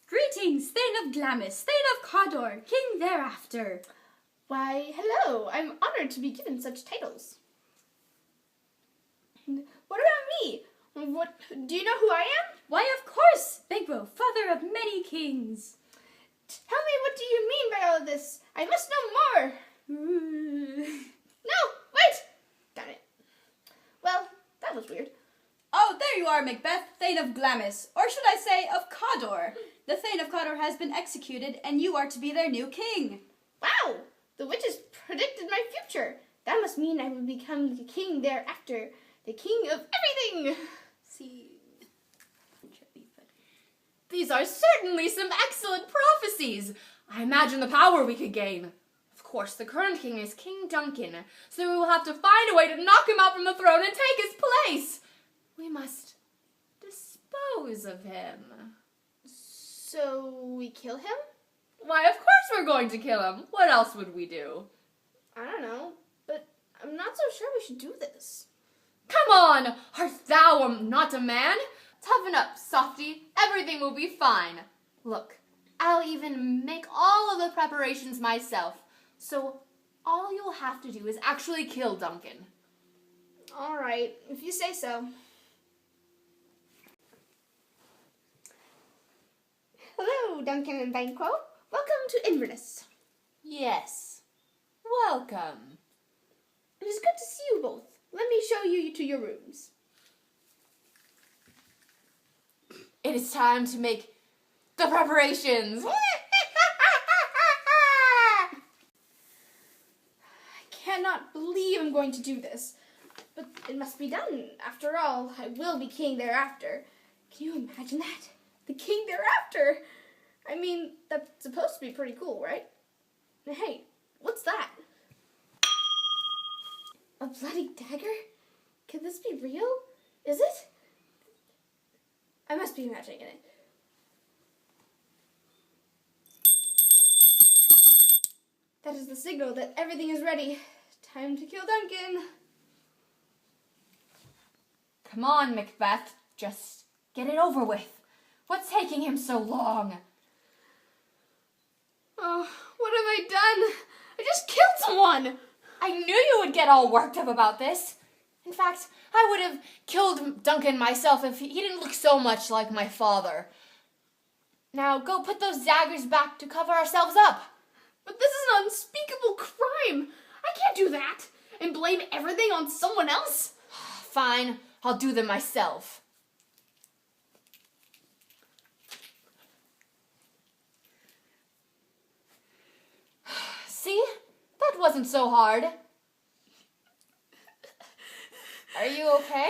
Greetings, Thane of Glamis, Thane of Cawdor, King thereafter. Why, hello. I'm honored to be given such titles. What about me? Do you know who I am? Why, of course, Banquo, father of many kings. Tell me, what do you mean by all of this? I must know more. No, wait! Got it. Well, that was weird. Oh, there you are, Macbeth, Thane of Glamis, or should I say of Cawdor. The Thane of Cawdor has been executed, and you are to be their new king. Wow! The witches predicted my future. That must mean I will become the king thereafter. The king of everything! See... These are certainly some excellent prophecies. I imagine the power we could gain. Of course, the current king is King Duncan, so we will have to find a way to knock him out from the throne and take his place. We must dispose of him. So we kill him? Why, of course we're going to kill him. What else would we do? I don't know, but I'm not so sure we should do this. Come on! Art thou not a man? Toughen up, softy. Everything will be fine. Look, I'll even make all of the preparations myself. So all you'll have to do is actually kill Duncan. All right, if you say so. Hello, Duncan and Banquo. Welcome to Inverness. Yes. Welcome. It is good to see you both. Let me show you to your rooms. It is time to make the preparations. I cannot believe I'm going to do this. But it must be done. After all, I will be king thereafter. Can you imagine that? The king thereafter! I mean, that's supposed to be pretty cool, right? Hey, what's that? A bloody dagger? Can this be real? Is it? I must be imagining it. That is the signal that everything is ready. Time to kill Duncan. Come on, Macbeth. Just get it over with. What's taking him so long? Oh, what have I done? I just killed someone! I knew you would get all worked up about this. In fact, I would have killed Duncan myself if he didn't look so much like my father. Now go put those daggers back to cover ourselves up. But this is an unspeakable crime. I can't do that and blame everything on someone else. Fine, I'll do them myself. See? That wasn't so hard. Are you okay?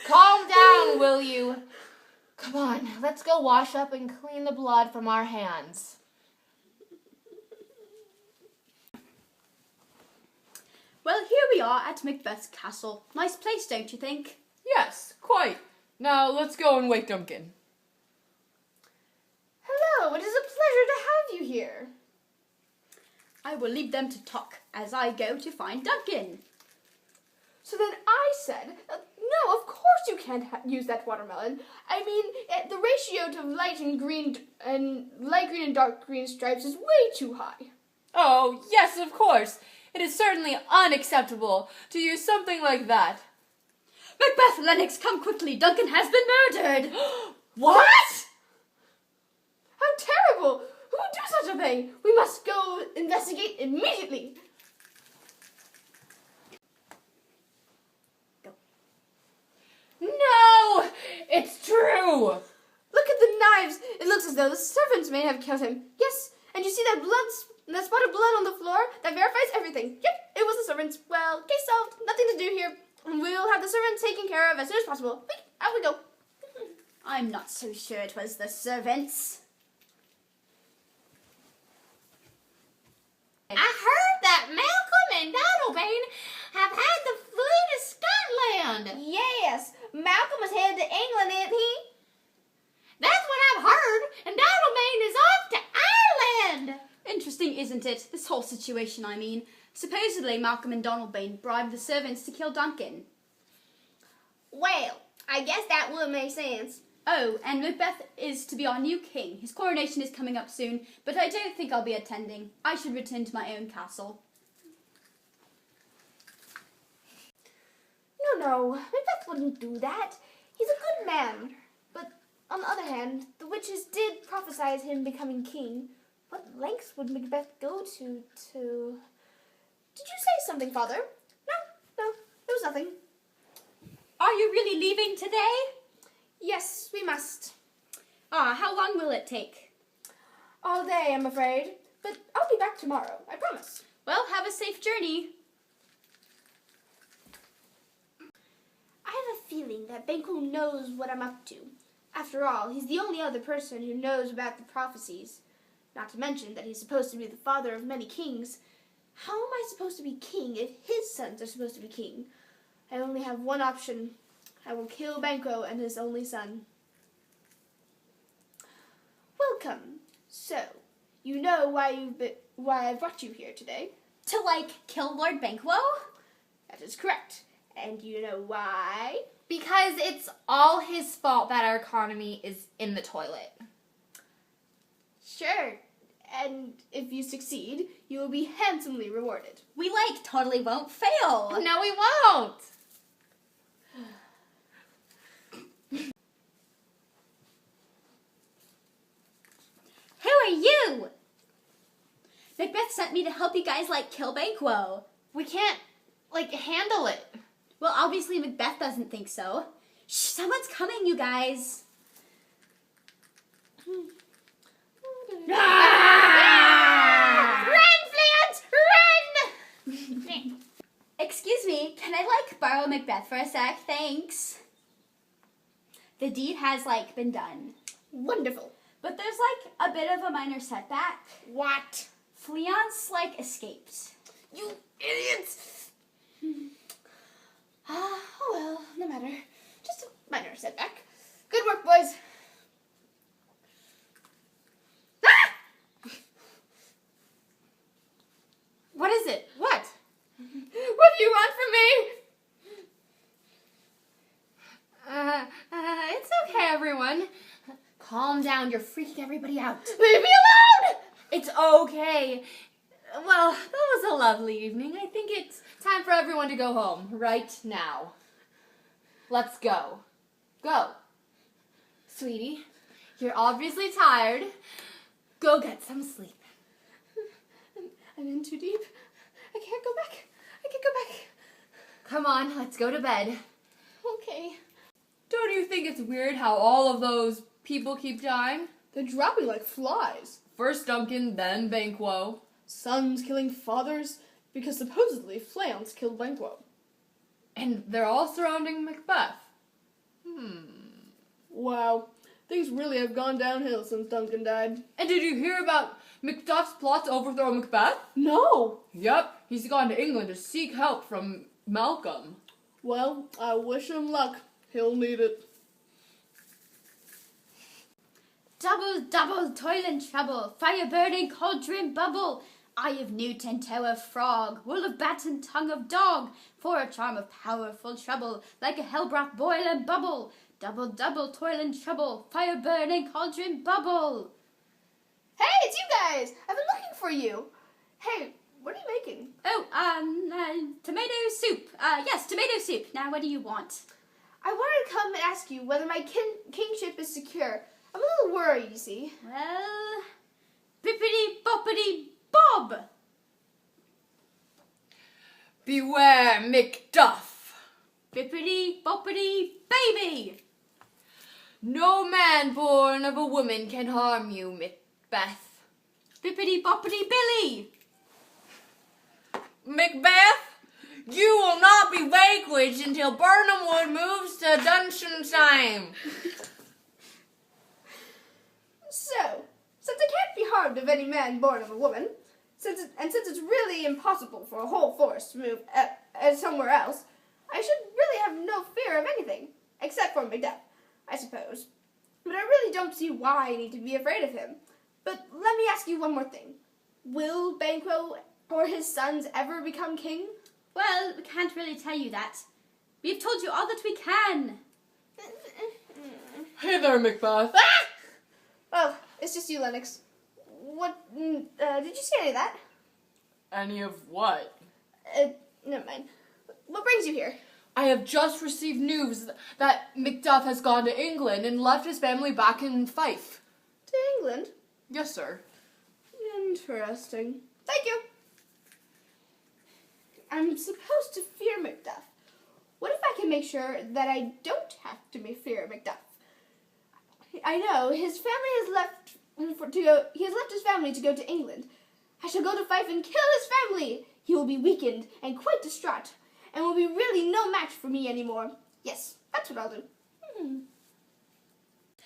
Calm down, will you? Come on, let's go wash up and clean the blood from our hands. Well, here we are at Macbeth's castle. Nice place, don't you think? Yes, quite. Now let's go and wake Duncan. Hello, it is a pleasure to have you here. I will leave them to talk as I go to find Duncan. So then I said, no, of course you can't use that watermelon. I mean, the ratio to light green and dark green stripes is way too high. Oh, yes, of course. It is certainly unacceptable to use something like that. Macbeth, Lennox, come quickly. Duncan has been murdered. What? How terrible! Who would do such a thing? We must go investigate immediately. Go. No! It's true! Look at the knives. It looks as though the servants may have killed him. Yes, and you see that that spot of blood on the floor? That verifies everything. Yep, it was the servants. Well, case solved. Nothing to do here. We'll have the servants taken care of as soon as possible. Quick, out we go. I'm not so sure it was the servants. I heard that Malcolm and Donalbain have had the flu to Scotland. Yes, Malcolm was headed to England, ain't he? That's what I've heard, and Donalbain is off to Ireland. Interesting, isn't it? This whole situation, I mean. Supposedly, Malcolm and Donalbain bribed the servants to kill Duncan. Well, I guess that would make sense. Oh, and Macbeth is to be our new king. His coronation is coming up soon, but I don't think I'll be attending. I should return to my own castle. No, Macbeth wouldn't do that. He's a good man. But on the other hand, the witches did prophesy him becoming king. What lengths would Macbeth go to? Did you say something, Father? No, there was nothing. Are you really leaving today? Yes, we must. How long will it take? All day, I'm afraid. But I'll be back tomorrow, I promise. Well, have a safe journey. I have a feeling that Banquo knows what I'm up to. After all, he's the only other person who knows about the prophecies. Not to mention that he's supposed to be the father of many kings. How am I supposed to be king if his sons are supposed to be king? I only have one option. I will kill Banquo and his only son. Welcome. So, you know why I brought you here today? To, kill Lord Banquo? That is correct. And you know why? Because it's all his fault that our economy is in the toilet. Sure. And if you succeed, you will be handsomely rewarded. We, totally won't fail. No, we won't. Who are you? Macbeth sent me to help you guys, kill Banquo. We can't, handle it. Well, obviously Macbeth doesn't think so. Shh, someone's coming, you guys. Run, Fleance! Run! Excuse me, can I, borrow Macbeth for a sec? Thanks. The deed has, been done. Wonderful. But there's, a bit of a minor setback. What? Fleance, escaped. You idiots! Oh well, no matter. Just a minor setback. Good work, boys. Ah! What is it? What? What do you want from me? It's okay, everyone. Calm down. You're freaking everybody out. Leave me alone! It's okay. Well, that was a lovely evening. I think it's time for everyone to go home right now. Let's go. Go. Sweetie, you're obviously tired. Go get some sleep. I'm in too deep. I can't go back. Come on, let's go to bed. Okay. Don't you think it's weird how all of those people keep dying? They're dropping like flies. First Duncan, then Banquo. Sons killing fathers because supposedly Fleance killed Banquo. And they're all surrounding Macbeth. Wow. Things really have gone downhill since Duncan died. And did you hear about Macduff's plot to overthrow Macbeth? No! Yep, he's gone to England to seek help from Malcolm. Well, I wish him luck. He'll need it. Double, double, toil and trouble, fire burning, cauldron bubble, eye of newt and toe of frog, wool of bat and tongue of dog, for a charm of powerful trouble, like a hell broth boil and bubble. Double, double, toil and trouble, fire burning, cauldron bubble. Hey, it's you guys! I've been looking for you. Hey, what are you making? Oh, tomato soup. Yes, tomato soup. Now, what do you want? I wanted to come and ask you whether my kingship is secure. I'm a little worried, you see. Well, bippity boppity bob. Beware Macduff. Bippity boppity baby. No man born of a woman can harm you, Macbeth. Bippity boppity Billy. Macbeth, you will not be vanquished until Birnam Wood moves to Dunsinane. So, since I can't be harmed of any man born of a woman, since it's really impossible for a whole force to move somewhere else, I should really have no fear of anything, except for Macbeth, I suppose. But I really don't see why I need to be afraid of him. But let me ask you one more thing. Will Banquo or his sons ever become king? Well, we can't really tell you that. We've told you all that we can. Hey there, Macbeth. Ah! Oh, it's just you, Lennox. What, did you see any of that? Any of what? Never mind. What brings you here? I have just received news that Macduff has gone to England and left his family back in Fife. To England? Yes, sir. Interesting. Thank you. I'm supposed to fear Macduff. What if I can make sure that I don't have to fear Macduff? I know his family has left He has left his family to go to England. I shall go to Fife and kill his family. He will be weakened and quite distraught, and will be really no match for me anymore. Yes, that's what I'll do.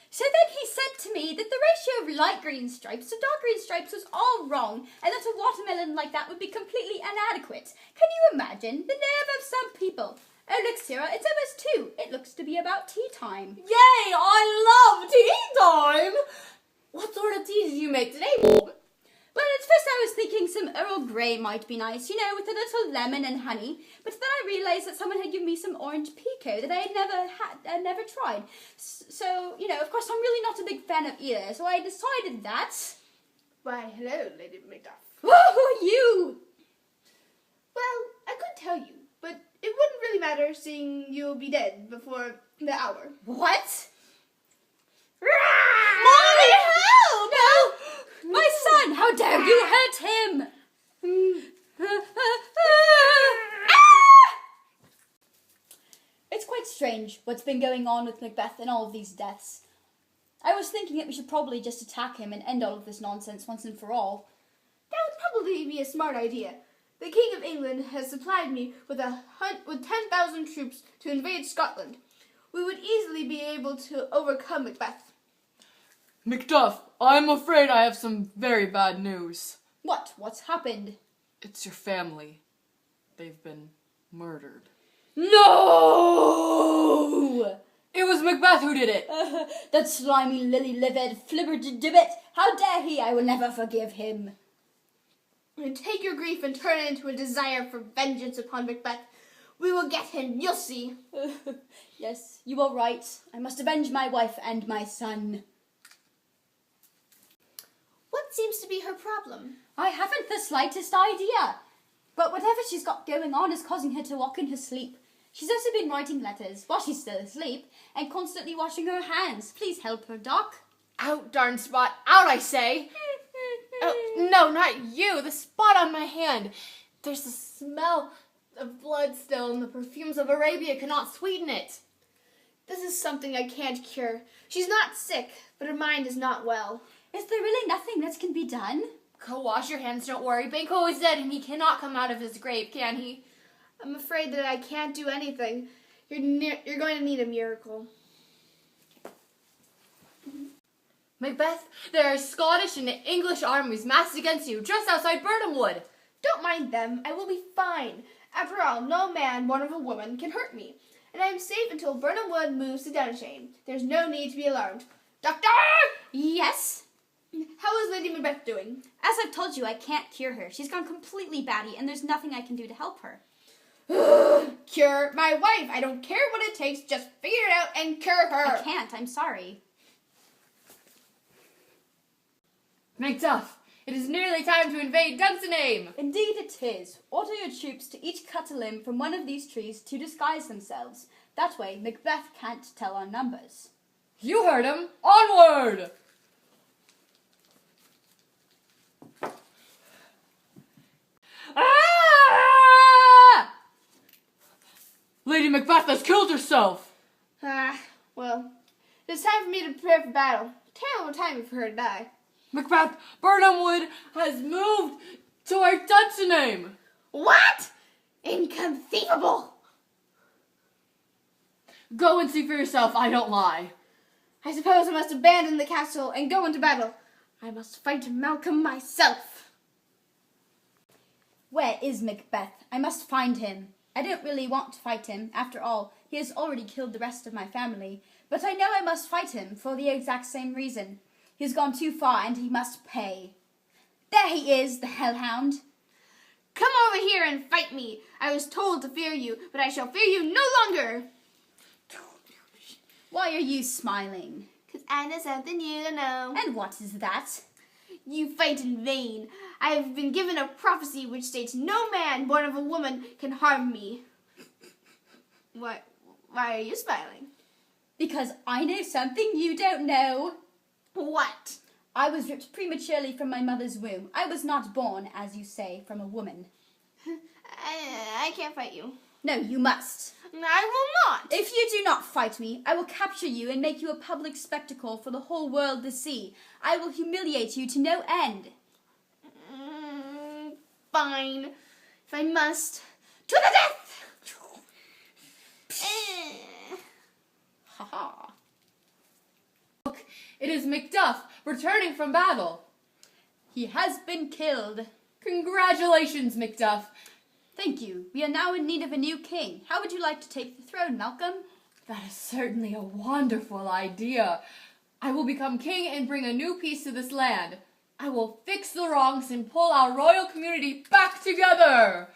So then he said to me that the ratio of light green stripes to dark green stripes was all wrong, and that a watermelon like that would be completely inadequate. Can you imagine the nerve of some people? Oh, look, Sarah, it's almost 2. It looks to be about tea time. Yay! I love tea time! What sort of tea did you make today, Bob? Well, at first I was thinking some Earl Grey might be nice, with a little lemon and honey. But then I realised that someone had given me some orange pekoe that I had never tried. So, of course I'm really not a big fan of either. So I decided that... Why, hello, Lady Macduff. Oh, who are you? Well, I could tell you, but it wouldn't really matter seeing you'll be dead before the hour. What? Mommy, help! No! My son, how dare you hurt him? It's quite strange what's been going on with Macbeth and all of these deaths. I was thinking that we should probably just attack him and end all of this nonsense once and for all. That would probably be a smart idea. The King of England has supplied me with 10,000 troops to invade Scotland. We would easily be able to overcome Macbeth. Macduff, I'm afraid I have some very bad news. What? What's happened? It's your family. They've been murdered. No! It was Macbeth who did it. That slimy, lily-livered flibbertigibbet. How dare he? I will never forgive him. And take your grief and turn it into a desire for vengeance upon Macbeth. We will get him, you'll see. Yes, you are right. I must avenge my wife and my son. What seems to be her problem? I haven't the slightest idea. But whatever she's got going on is causing her to walk in her sleep. She's also been writing letters while she's still asleep and constantly washing her hands. Please help her, Doc. Out, darn spot. Out, I say. Oh, no, not you. The spot on my hand. There's the smell of blood still, and the perfumes of Arabia cannot sweeten it. This is something I can't cure. She's not sick, but her mind is not well. Is there really nothing that can be done? Go wash your hands, don't worry. Banquo is dead, and he cannot come out of his grave, can he? I'm afraid that I can't do anything. You're going to need a miracle. Macbeth, there are Scottish and English armies massed against you just outside Burnham Wood. Don't mind them. I will be fine. After all, no man born of a woman can hurt me. And I am safe until Burnham Wood moves to Downshane. There's no need to be alarmed. Doctor! Yes? How is Lady Macbeth doing? As I've told you, I can't cure her. She's gone completely batty, and there's nothing I can do to help her. Cure my wife. I don't care what it takes. Just figure it out and cure her. I can't. I'm sorry. Macduff, it is nearly time to invade Dunsinane. Indeed it is. Order your troops to each cut a limb from one of these trees to disguise themselves. That way, Macbeth can't tell our numbers. You heard him. Onward! Ah! Lady Macbeth has killed herself. Well, it's time for me to prepare for battle. Terrible timing for her to die. Macbeth, Burnham Wood has moved to our Dunsinane. What? Inconceivable! Go and see for yourself, I don't lie. I suppose I must abandon the castle and go into battle. I must fight Malcolm myself. Where is Macbeth? I must find him. I don't really want to fight him. After all, he has already killed the rest of my family. But I know I must fight him for the exact same reason. He's gone too far and he must pay. There he is, the hellhound. Come over here and fight me. I was told to fear you, but I shall fear you no longer. Why are you smiling? 'Cause I know something you don't know. And what is that? You fight in vain. I have been given a prophecy which states no man born of a woman can harm me. Why are you smiling? Because I know something you don't know. What? I was ripped prematurely from my mother's womb. I was not born, as you say, from a woman. I can't fight you. No, you must. I will not. If you do not fight me, I will capture you and make you a public spectacle for the whole world to see. I will humiliate you to no end. Fine. If I must. To the death! Ha ha. Look, it is Macduff returning from battle. He has been killed. Congratulations, Macduff. Thank you. We are now in need of a new king. How would you like to take the throne, Malcolm? That is certainly a wonderful idea. I will become king and bring a new peace to this land. I will fix the wrongs and pull our royal community back together.